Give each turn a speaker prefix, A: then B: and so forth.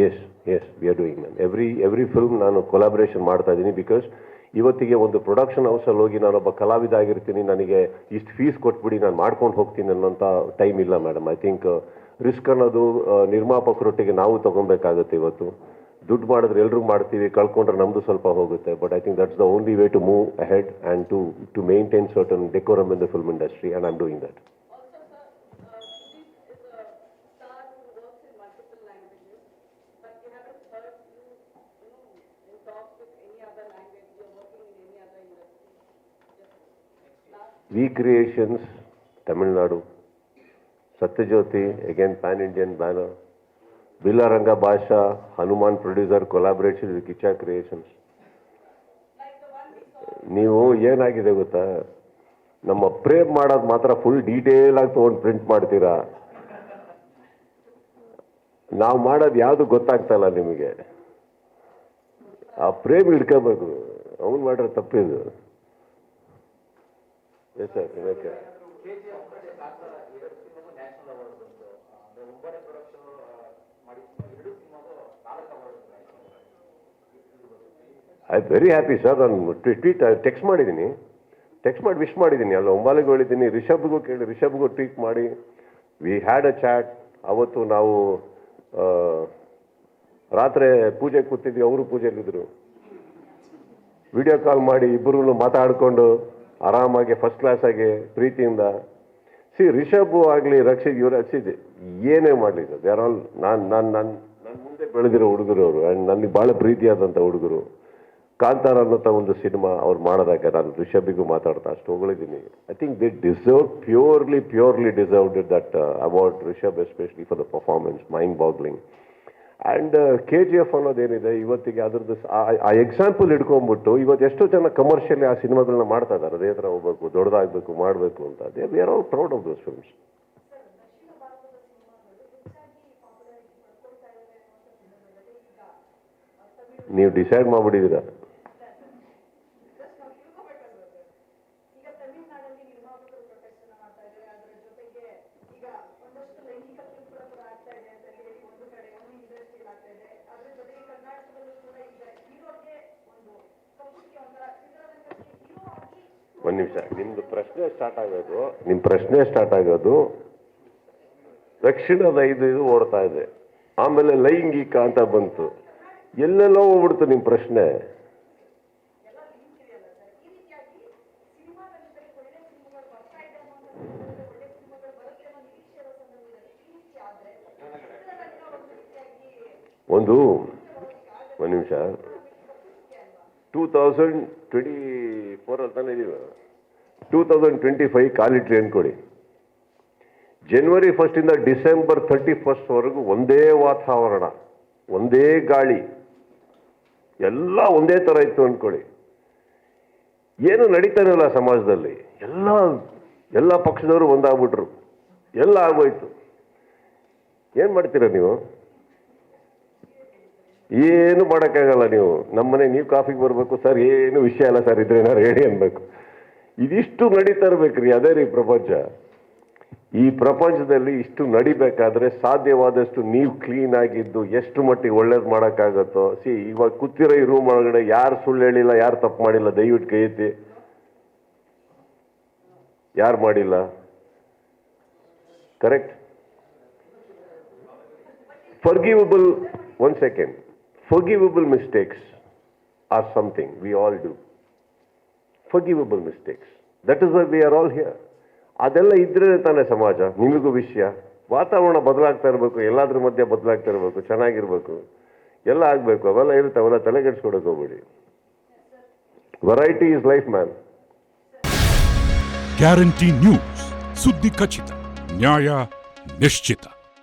A: S we are doing ma'am. Every film ನಾನು collaboration ಮಾಡ್ತಾ ಇದ್ದೀನಿ. ಬಿಕಾಸ್ ಇವತ್ತಿಗೆ ಒಂದು ಪ್ರೊಡಕ್ಷನ್ ಹೌಸಲ್ಲಿ ಹೋಗಿ ನಾನೊಬ್ಬ ಕಲಾವಿದ ಆಗಿರ್ತೀನಿ, ನನಗೆ ಇಷ್ಟು ಫೀಸ್ ಕೊಟ್ಬಿಡಿ ನಾನು ಮಾಡ್ಕೊಂಡು ಹೋಗ್ತೀನಿ ಅನ್ನೋಂಥ ಟೈಮ್ ಇಲ್ಲ ಮೇಡಮ್. ಐ ಥಿಂಕ್ ರಿಸ್ಕ್ ಅನ್ನೋದು ನಿರ್ಮಾಪಕರೊಟ್ಟಿಗೆ ನಾವು ತೊಗೊಬೇಕಾಗುತ್ತೆ. ಇವತ್ತು ದುಡ್ಡು ಮಾಡಿದ್ರೆ ಎಲ್ಲರೂ ಮಾಡ್ತೀವಿ, ಕಳ್ಕೊಂಡ್ರೆ ನಮ್ಮದು ಸ್ವಲ್ಪ ಹೋಗುತ್ತೆ. But I think that's the only way to move ahead and to maintain certain decorum in the film industry, and I am doing that. V creations, Tamil Nadu. Sathya Jyothi, again pan-Indian banner. Bilaranga Basha, Hanuman producer, collaboration with Kicha Creations. ನೀವು ಏನಾಗಿದೆ ಗೊತ್ತಾ, ನಮ್ಮ ಪ್ರೇಮ್ ಮಾಡೋದು ಮಾತ್ರ full detail ಆಗಿ ತೊಗೊಂಡು print ಮಾಡ್ತೀರಾ. ನಾವು ಮಾಡೋದು ಯಾವುದು ಗೊತ್ತಾಗ್ತಲ್ಲ ನಿಮಗೆ. ಆ ಪ್ರೇಮ್ ಹಿಡ್ಕೋಬೇಕು, ಅವ್ನು ಮಾಡ್ರೆ ತಪ್ಪಿದು. Yes sir, okay. I very happy sir. ನಾನು ಟೆಕ್ಸ್ಟ್ ಮಾಡಿದ್ದೀನಿ, ವಿಶ್ ಮಾಡಿದ್ದೀನಿ. ಅಲ್ಲ ಒಂಬಾಲಿಗೆ ಹೇಳಿದ್ದೀನಿ, ರಿಷಬ್ಗೂ ಕೇಳಿ, ರಿಷಬ್ಗೂ ಟ್ವೀಟ್ ಮಾಡಿ. We had a chat. ಅವತ್ತು ನಾವು ರಾತ್ರಿ ಪೂಜೆಗೆ ಕೂತಿದ್ವಿ, ಅವರು ಪೂಜೆಯಲ್ಲಿದ್ದರು. ವಿಡಿಯೋ ಕಾಲ್ ಮಾಡಿ ಇಬ್ಬರೂ ಮಾತಾಡಿಕೊಂಡು ಆರಾಮಾಗಿ ಫಸ್ಟ್ ಕ್ಲಾಸಾಗಿ ಪ್ರೀತಿಯಿಂದ. ರಿಷಬ್ ಆಗಲಿ, ರಕ್ಷಿತ್, ಇವರು ಹಚ್ಚಿದ್ದೆ ಏನೇ ಮಾಡಲಿ ಸರ್, ದೇ ಆರ್ ಆಲ್ ನನ್ನ ಮುಂದೆ ಬೆಳೆದಿರೋ ಹುಡುಗರು ಅವರು. ಆ್ಯಂಡ್ ನನಗೆ ಭಾಳ ಪ್ರೀತಿಯಾದಂಥ ಹುಡುಗರು. ಕಾಂತಾರ ಅನ್ನೋಂಥ ಒಂದು ಸಿನಿಮಾ ಅವ್ರು ಮಾಡೋದಾಗ ನಾನು ರಿಷಬ್ಬಿಗೂ ಮಾತಾಡ್ತಾ ಅಷ್ಟು ಹೊಗಳಿದ್ದೀನಿ. I think they deserve, purely deserved that award. Rishab especially for the performance, mind boggling. And KGF ಅನ್ನೋದೇನಿದೆ ಇವತ್ತಿಗೆ, ಅದ್ರದ್ದು ಆ ಎಕ್ಸಾಂಪಲ್ ಹಿಡ್ಕೊಂಡ್ಬಿಟ್ಟು ಇವತ್ತು ಎಷ್ಟೋ ಜನ ಕಮರ್ಷಿಯಲಿ ಆ ಸಿನಿಮಾಗಳನ್ನ ಮಾಡ್ತಾ ಇದ್ದಾರೆ. ಅದೇ ಥರ ಹೋಗ್ಬೇಕು, ದೊಡ್ಡದಾಗಬೇಕು, ಮಾಡಬೇಕು ಅಂತ. We are all proud of those films. ನೀವು ಡಿಸೈಡ್ ಮಾಡಿಬಿಟ್ಟಿದ್ದೀರಾ. ಒಂದು ನಿಮಿಷ, ನಿಮ್ಮ ಪ್ರಶ್ನೆ ಸ್ಟಾರ್ಟ್ ಆಗೋದು ದಕ್ಷಿಣದ ಇದು ಓಡ್ತಾ ಇದೆ, ಆಮೇಲೆ ಲೈಂಗಿಕ ಅಂತ ಬಂತು, ಎಲ್ಲೆಲ್ಲೋ ಹೋಗ್ಬಿಡ್ತು ನಿಮ್ಮ ಪ್ರಶ್ನೆ. ಒಂದು ನಿಮಿಷ, 2024 ಅಂತಾನೆ ಇದೀವಿ, 2025 ಕಾಲಿಟ್ರಿ ಅನ್ಕೊಡಿ. January 1st ಇಂದ December 31st ವರೆಗೂ ಒಂದೇ ವಾತಾವರಣ, ಒಂದೇ ಗಾಳಿ, ಎಲ್ಲ ಒಂದೇ ಥರ ಇತ್ತು ಅಂದ್ಕೊಳ್ಳಿ. ಏನು ನಡೀತಾನೆ ಇಲ್ಲ ಸಮಾಜದಲ್ಲಿ. ಎಲ್ಲ ಪಕ್ಷದವರು ಒಂದಾಗ್ಬಿಟ್ರು, ಎಲ್ಲ ಆಗೋಯ್ತು. ಏನು ಮಾಡ್ತೀರ ನೀವು? ಏನು ಮಾಡೋಕ್ಕಾಗಲ್ಲ. ನೀವು ನಮ್ಮನೆ ನೀವು ಕಾಫಿಗೆ ಬರಬೇಕು ಸರ್, ಏನು ವಿಷಯ ಅಲ್ಲ ಸರ್, ಇದ್ರೆ ಏನಾರು ಹೇಳಿ ಅನ್ಬೇಕು. ಇದಿಷ್ಟು ನಡೀತಾ ಇರ್ಬೇಕ್ರಿ. ಅದೇ ರೀ ಪ್ರಪಂಚ. ಈ ಪ್ರಪಂಚದಲ್ಲಿ ಇಷ್ಟು ನಡಿಬೇಕಾದ್ರೆ ಸಾಧ್ಯವಾದಷ್ಟು ನೀವು ಕ್ಲೀನ್ ಆಗಿದ್ದು ಎಷ್ಟು ಮಟ್ಟಿಗೆ ಒಳ್ಳೇದು ಮಾಡೋಕ್ಕಾಗತ್ತೋ. ಇವಾಗ ಕೂತಿರೋ ಈ ರೂಮ್ ಒಳಗಡೆ ಯಾರು ಸುಳ್ಳು ಹೇಳಿಲ್ಲ, ಯಾರು ತಪ್ಪು ಮಾಡಿಲ್ಲ, ದಯವಿಟ್ಟು ಕೈ ಎತ್ತಿ. ಯಾರು ಮಾಡಿಲ್ಲ? Correct. ಫರ್ಗಿವಬಲ್, one second, forgivable mistakes are something we all do. Forgivable mistakes. That is why we are all here. ಅದೆಲ್ಲ ಇದ್ರೆ ತಾನೇ ಸಮಾಜ. ನಿಮಗೂ ವಿಷಯ, ವಾತಾವರಣ ಬದಲಾಗ್ತಾ ಇರಬೇಕು, ಎಲ್ಲಾದ್ರ ಮಧ್ಯೆ ಬದಲಾಗ್ತಾ ಇರಬೇಕು, ಚೆನ್ನಾಗಿರ್ಬೇಕು, ಎಲ್ಲ ಆಗಬೇಕು. ಅವೆಲ್ಲ ಇರುತ್ತೆ, ಅವೆಲ್ಲ ತಲೆಗೆಡ್ಸ್ಕೊಡಕ್ಕೆ ಹೋಗ್ಬೇಡಿ. Variety is life man.
B: Guarantee news, ಸುದ್ದಿ ಖಚಿತ, ನ್ಯಾಯ ನಿಶ್ಚಿತ.